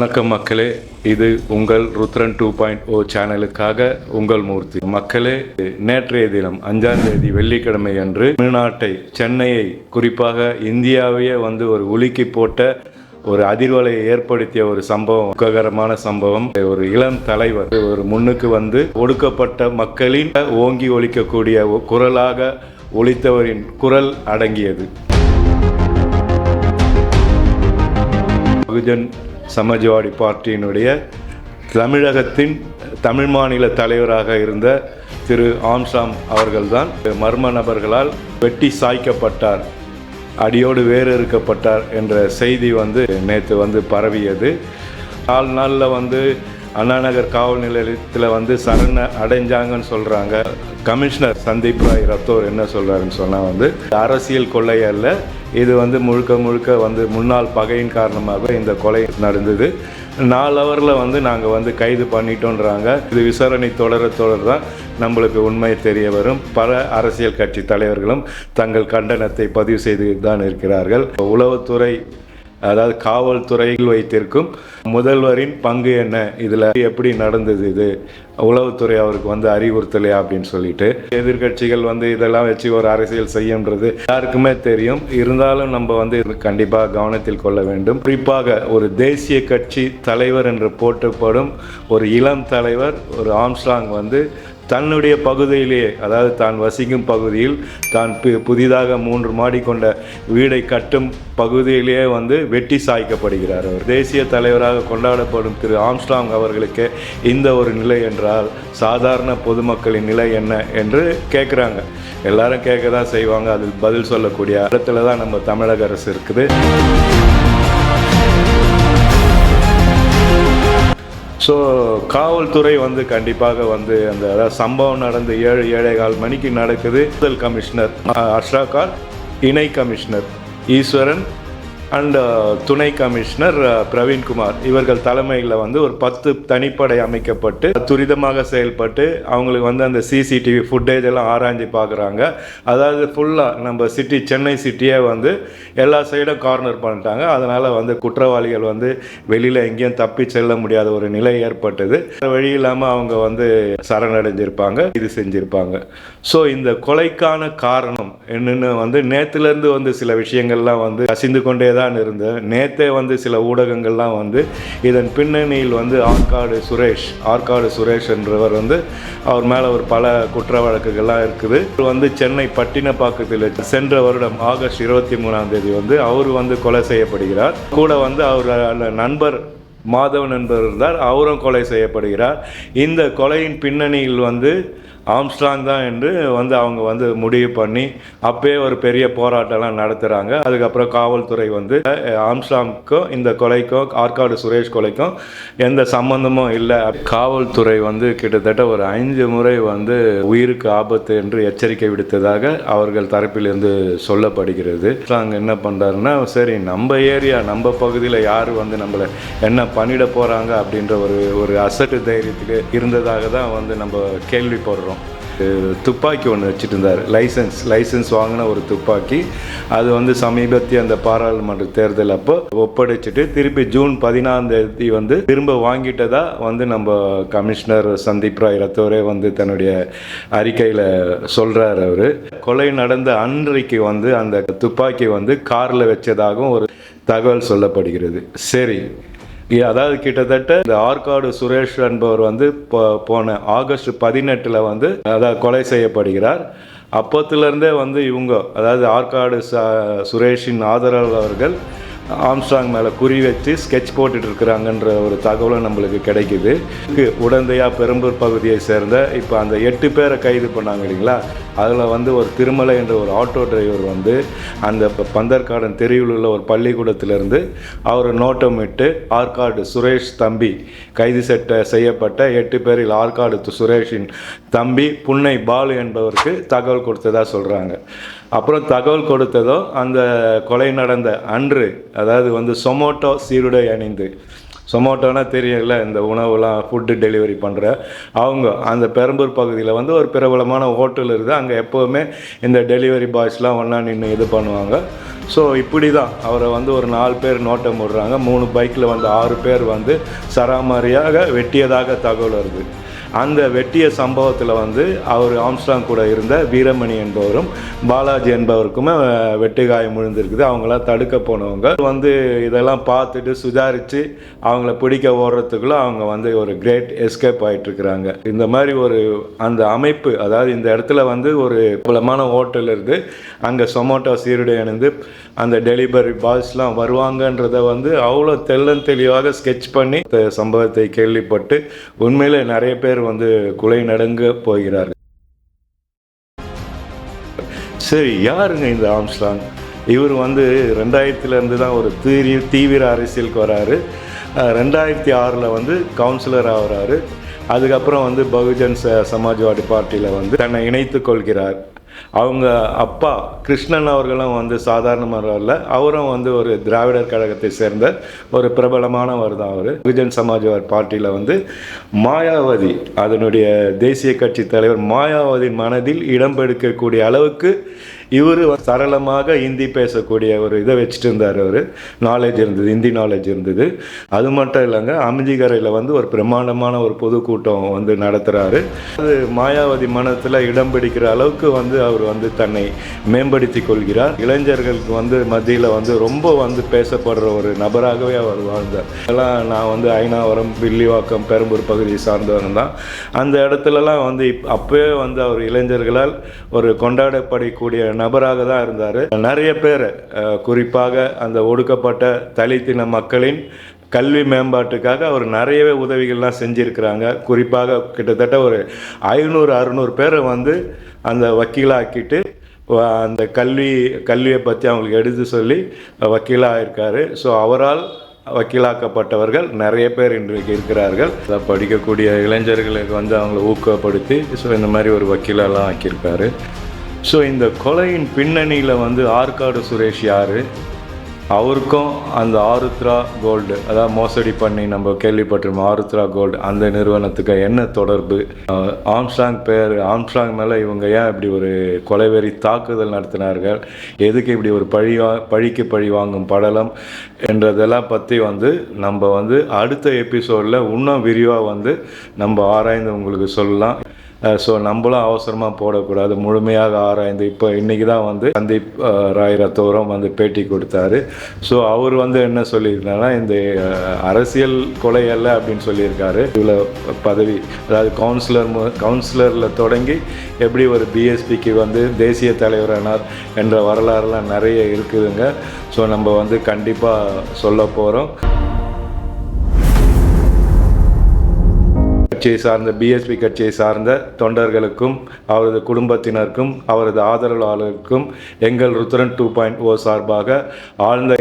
வணக்கம் மக்களே, இது உங்கள் ருத்ரன் 2.0 சேனலுக்காக உங்கள் மூர்த்தி. மக்களே, நேற்றைய தினம் 5ஆம் தேதி வெள்ளிக்கிழமை அன்று தமிழ்நாட்டை, சென்னையை, குறிப்பாக இந்தியாவையே ஒரு உலுக்கி போட்ட ஒரு அதிர்வலையை ஏற்படுத்திய ஒரு சம்பவம், துக்ககரமான சம்பவம். ஒரு இளம் தலைவர் ஒரு முன்னுக்கு ஒடுக்கப்பட்ட மக்களின் ஓங்கி ஒலிக்கக்கூடிய குரலாக ஒலித்தவரின் குரல் அடங்கியது. பகுஜன் சமாஜ்வாடி பார்ட்டியினுடைய தமிழகத்தின் தமிழ் மாநில தலைவராக இருந்த திரு ஆம்ஸ்ட்ராங் அவர்கள்தான் மர்ம நபர்களால் வெட்டி சாய்க்கப்பட்டார், அடியோடு வேறறுக்கப்பட்டார் என்ற செய்தி நேற்று பரவியது. 4 நாளில் அண்ணாநகர் காவல் நிலையத்தில் சரண அடைஞ்சாங்கன்னு சொல்கிறாங்க. கமிஷனர் சந்தீப் ராய் ரத்தோர் என்ன சொல்கிறாருன்னு சொன்னால் அரசியல் கொள்ளை அல்ல, இது முழுக்க முழுக்க முன்னாள் பகையின் காரணமாக இந்த கொலை நடந்தது. 4 ஹவரில் நாங்கள் கைது பண்ணிட்டோன்றாங்க. இது விசாரணை தொடர தான் நம்மளுக்கு உண்மை தெரிய வரும். பல அரசியல் கட்சி தலைவர்களும் தங்கள் கண்டனத்தை பதிவு செய்து தான் இருக்கிறார்கள். உளவுத்துறை, அதாவது காவல்துறையில் வைத்திருக்கும் முதல்வரின் பங்கு என்ன, இதில் எப்படி நடந்தது, இது உளவுத்துறை அவருக்கு அறிவுறுத்தலையா அப்படின்னு சொல்லிட்டு எதிர்கட்சிகள் இதெல்லாம் வச்சு ஒரு அரசியல் செய்யுன்றது யாருக்குமே தெரியும். இருந்தாலும் நம்ம கண்டிப்பாக கவனத்தில் கொள்ள வேண்டும். குறிப்பாக ஒரு தேசிய கட்சி தலைவர் என்று போற்றப்படும் ஒரு இளம் தலைவர் ஒரு ஆம்ஸ்ட்ராங் தன்னுடைய பகுதியிலேயே, அதாவது தான் வசிக்கும் பகுதியில், தான் புதிதாக 3 மாடி கொண்ட வீடை கட்டும் பகுதியிலேயே வெட்டி சாய்க்கப்படுகிறார். அவர் தேசிய தலைவராக கொண்டாடப்படும் திரு ஆம்ஸ்ட்ராங் அவர்களுக்கு இந்த ஒரு நிலை என்றால் சாதாரண பொதுமக்களின் நிலை என்ன என்று கேட்குறாங்க. எல்லாரும் கேட்க தான் செய்வாங்க. அதில் பதில் சொல்லக்கூடிய இடத்துல தான் நம்ம தமிழக அரசு இருக்குது. ஸோ காவல்துறை கண்டிப்பாக அந்த அதாவது சம்பவம் நடந்து 7:15 மணிக்கு நடக்குது. முதல் கமிஷனர் அஷ்ராகான், இணை கமிஷனர் ஈஸ்வரன் அண்ட் துணை கமிஷனர் பிரவீன்குமார் இவர்கள் தலைமையில் ஒரு 10 தனிப்படை அமைக்கப்பட்டு துரிதமாக செயல்பட்டு அவங்களுக்கு அந்த சிசிடிவி ஃபுட்டேஜ் எல்லாம் ஆராய்ச்சி பார்க்குறாங்க. அதாவது ஃபுல்லாக நம்ம சிட்டி, சென்னை சிட்டியே எல்லா சைடும் கார்னர் பண்ணிட்டாங்க. அதனால் குற்றவாளிகள் வெளியில் எங்கேயும் தப்பி செல்ல முடியாத ஒரு நிலை ஏற்பட்டது. வழி இல்லாமல் அவங்க சரணடைஞ்சிருப்பாங்க, இது செஞ்சுருப்பாங்க. ஸோ இந்த கொலைக்கான காரணம் என்னென்னு நேற்றுலேருந்து சில விஷயங்கள்லாம் கசிந்து கொண்டே தான் இருந்தது. நேற்றே சில ஊடகங்கள்லாம் இதன் பின்னணியில் ஆற்காடு சுரேஷ் என்றவர் அவர் மேலே பல குற்ற வழக்குகள்லாம் இருக்குது. சென்னை பட்டினப்பாக்கத்தில் சென்ற வருடம் ஆகஸ்ட் 23ஆம் தேதி அவர் கொலை செய்யப்படுகிறார். கூட அவர் நண்பர் மாதவன் என்பவர் இருந்தார், அவரும் கொலை செய்யப்படுகிறார். இந்த கொலையின் பின்னணியில் ஆம்ஸ்ட்ராங் தான் என்று அவங்க முடிவு பண்ணி அப்பயே ஒரு பெரிய போராட்டம்லாம் நடத்துகிறாங்க. அதுக்கப்புறம் காவல்துறை ஆம்ஸ்ட்ராங்க்கும் இந்த கொலைக்கும், ஆற்காடு சுரேஷ் கொலைக்கும் எந்த சம்பந்தமும் இல்லை. காவல்துறை கிட்டத்தட்ட ஒரு 5 முறை உயிருக்கு ஆபத்து என்று எச்சரிக்கை விடுத்ததாக அவர்கள் தரப்பிலிருந்து சொல்லப்படுகிறது. ஆம்ஸ்ட்ராங் என்ன பண்ணுறாருன்னா, சரி நம்ம ஏரியா, நம்ம பகுதியில் யார் நம்மளை என்ன பண்ணிட போகிறாங்க அப்படின்ற ஒரு அசட்டு தைரியத்துக்கு இருந்ததாக தான் நம்ம கேள்விப்படுறோம். துப்பாக்கி ஒன்று வச்சுட்டு இருந்தார், லைசன்ஸ் வாங்கின ஒரு துப்பாக்கி. அது சமீபத்திய அந்த பாராளுமன்ற தேர்தல் அப்போ ஒப்படைச்சிட்டு திருப்பி ஜூன் 14ஆம் தேதி திரும்ப வாங்கிட்டதா நம்ம கமிஷனர் சந்தீப் ராய் ரத்தோரே தன்னுடைய அறிக்கையில் சொல்கிறார். அவர் கொலை நடந்த அன்றைக்கு அந்த துப்பாக்கி காரில் வச்சதாகவும் ஒரு தகவல் சொல்லப்படுகிறது. சரி, அதாவது கிட்டத்தட்ட இந்த ஆற்காடு சுரேஷ் என்பவர் போன ஆகஸ்ட் 18 அதாவது கொலை செய்யப்படுகிறார். அப்போத்திலிருந்தே இவங்க, அதாவது ஆற்காடு சுரேஷின் ஆதரவாளர்கள் ஆம்ஸ்ட்ராங் மேலே குறி வச்சு ஸ்கெட்ச் போட்டுட்டு இருக்கிறாங்கன்ற ஒரு தகவலும் நம்மளுக்கு கிடைக்குது. உடந்தையா பெரம்பூர் பகுதியை சேர்ந்த இப்போ அந்த 8 பேரை கைது பண்ணாங்க இல்லைங்களா, அதில் ஒரு திருமலை என்ற ஒரு ஆட்டோ டிரைவர் அந்த பந்தர்காடன் தெருவில் உள்ள ஒரு பள்ளிக்கூடத்திலிருந்து அவர் நோட்டமிட்டு ஆற்காடு சுரேஷ் தம்பி கைது செய்யப்பட்ட 8 பேரில் ஆற்காடு சுரேஷின் தம்பி புன்னை பாலு என்பவருக்கு தகவல் கொடுத்ததாக சொல்கிறாங்க. அப்புறம் தகவல் கொடுத்ததோ அந்த கொலை நடந்த அன்று, அதாவது சொமோட்டோ சீருடை அணிந்து, சொமோட்டோனா தெரியல, இந்த உணவுலாம் ஃபுட்டு டெலிவரி பண்ணுற அவங்க அந்த பெரம்பூர் பகுதியில் வந்து ஒரு பிரபலமான ஹோட்டல் இருக்குது. அங்கே எப்போவுமே இந்த டெலிவரி பாய்ஸ்லாம் ஒன்றா நின்று இது பண்ணுவாங்க. ஸோ இப்படி தான் அவரை வந்து ஒரு 4 பேர் நோட்டம் விடுறாங்க. 3 பைக்கில் வந்து 6 பேர் வந்து சராமாரியாக வெட்டியதாக தகவல் வருது. அந்த வெட்டிய சம்பவத்தில் வந்து அவர் ஆம்ஸ்ட்ராங் கூட இருந்த வீரமணி என்பவரும் பாலாஜி என்பவருக்குமே வெட்டு காயம் விழுந்திருக்குது. அவங்களாம் தடுக்க போனவங்க வந்து இதெல்லாம் பார்த்துட்டு சுதாரித்து அவங்கள பிடிக்க ஓடுறதுக்குள்ளே அவங்க வந்து ஒரு கிரேட் எஸ்கேப் ஆகிட்டுருக்குறாங்க. இந்த மாதிரி ஒரு அந்த அமைப்பு, அதாவது இந்த இடத்துல வந்து ஒரு பிரபலமான ஹோட்டல் இருக்குது. அங்கே சொமோட்டோ சீருடை அணிந்து அந்த டெலிவரி பாய்ஸ்லாம் வருவாங்கன்றதை வந்து அவ்வளோ தெளிவாக ஸ்கெட்ச் பண்ணி சம்பவத்தை கேள்விப்பட்டு உண்மையிலே நிறைய பேர் வந்து குலை நடுங்க போகிறார்கள். சரி, யாருங்க இந்த ஆம்ஸ்ட்ராங்? இவர் வந்து 2000 தான் ஒரு தீவிர அரசியலுக்கு வராரு. 2006 வந்து கவுன்சிலர் ஆகிறாரு. அதுக்கப்புறம் வந்து பகுஜன் சமாஜ்வாடி பார்ட்டியில் வந்து தன்னை இணைத்து கொள்கிறார். அவங்க அப்பா கிருஷ்ணன் அவர்களும் வந்து சாதாரணமாக இல்லை, அவரும் வந்து ஒரு திராவிடர் கழகத்தை சேர்ந்த ஒரு பிரபலமானவர் தான். அவர் பகுஜன் சமாஜ்வாடி பார்ட்டியில் வந்து மாயாவதி, அதனுடைய தேசிய கட்சி தலைவர் மாயாவதி மனதில் இடம் பிடிக்கக்கூடிய அளவுக்கு இவர் சரளமாக ஹிந்தி பேசக்கூடிய ஒரு இதை வச்சுட்டு இருந்தார். அவர் நாலேஜ் இருந்தது, ஹிந்தி நாலேஜ் இருந்தது. அது மட்டும் இல்லைங்க, அமிஞ்சிகரையில் வந்து ஒரு பிரம்மாண்டமான ஒரு பொதுக்கூட்டம் வந்து நடத்துகிறாரு. அது மாயாவதி மனத்தில் இடம் பிடிக்கிற அளவுக்கு வந்து அவர் வந்து தன்னை மேம்படுத்தி கொள்கிறார். இளைஞர்களுக்கு வந்து மத்தியில் வந்து ரொம்ப வந்து பேசப்படுற ஒரு நபராகவே அவர் வாழ்ந்தார். அதெல்லாம் நான் வந்து ஐநாவரம், வில்லிவாக்கம், பெரம்பூர் பகுதியை சார்ந்தவர் தான். அந்த இடத்துலலாம் வந்து அப்போவே வந்து அவர் இளைஞர்களால் ஒரு கொண்டாடப்படக்கூடிய நபராக தான் இருந்தார். நிறைய பேர், குறிப்பாக அந்த ஒடுக்கப்பட்ட தலித்தின மக்களின் கல்வி மேம்பாட்டுக்காக அவர் நிறையவே உதவிகள்லாம் செஞ்சுருக்கிறாங்க. குறிப்பாக கிட்டத்தட்ட ஒரு 500-600 பேரை வந்து அந்த வக்கீலாக்கிட்டு அந்த கல்வியை பற்றி அவங்களுக்கு எடுத்து சொல்லி வக்கீலாக இருக்கார். ஸோ அவரால் வக்கீலாக்கப்பட்டவர்கள் நிறைய பேர் இன்றைக்கு இருக்கிறார்கள். படிக்கக்கூடிய இளைஞர்களுக்கு வந்து அவங்கள ஊக்கப்படுத்தி ஸோ இந்த மாதிரி ஒரு வக்கீலெல்லாம் ஆக்கியிருக்காரு. ஸோ இந்த கொலையின் பின்னணியில் வந்து ஆற்காடு சுரேஷ் யார், அவருக்கும் அந்த ஆருத்ரா கோல்டு, அதாவது மோசடி பண்ணி நம்ம கேள்விப்பட்டிருக்கோம் ஆருத்ரா கோல்டு, அந்த நிறுவனத்துக்கு என்ன தொடர்பு, ஆம்ஸ்ட்ராங் மேலே இவங்க ஏன் இப்படி ஒரு கொலைவெறி தாக்குதல் நடத்தினார்கள், எதுக்கு இப்படி ஒரு பழிக்கு பழி வாங்கும் படலம் என்றதெல்லாம் பற்றி வந்து நம்ம வந்து அடுத்த எபிசோடில் இன்னும் விரிவாக வந்து நம்ம ஆராய்ந்து உங்களுக்கு சொல்லலாம். ஸோ நம்மளும் அவசரமாக போடக்கூடாது, முழுமையாக ஆராய்ந்து. இப்போ இன்றைக்கி தான் வந்து சந்தீப் ராய் ரத்தோரம் வந்து பேட்டி கொடுத்தாரு. ஸோ அவர் வந்து என்ன சொல்லியிருக்காருன்னா, இந்த அரசியல் கொலை அல்ல அப்படின்னு சொல்லியிருக்காரு. இவ்வளோ பதவி, அதாவது கவுன்சிலரில் தொடங்கி எப்படி ஒரு பிஎஸ்பிக்கு வந்து தேசிய தலைவரானார் என்ற வரலாறுலாம் நிறைய இருக்குதுங்க. ஸோ நம்ம வந்து கண்டிப்பாக சொல்ல போகிறோம். கட்சியை சார்ந்த பிஎஸ்பி கட்சியை சார்ந்த தொண்டர்களுக்கும் அவரது குடும்பத்தினருக்கும் அவரது ஆதரவாளர்களுக்கும் எங்கள் ருத்ரன் 2.0 சார்பாக ஆழ்ந்த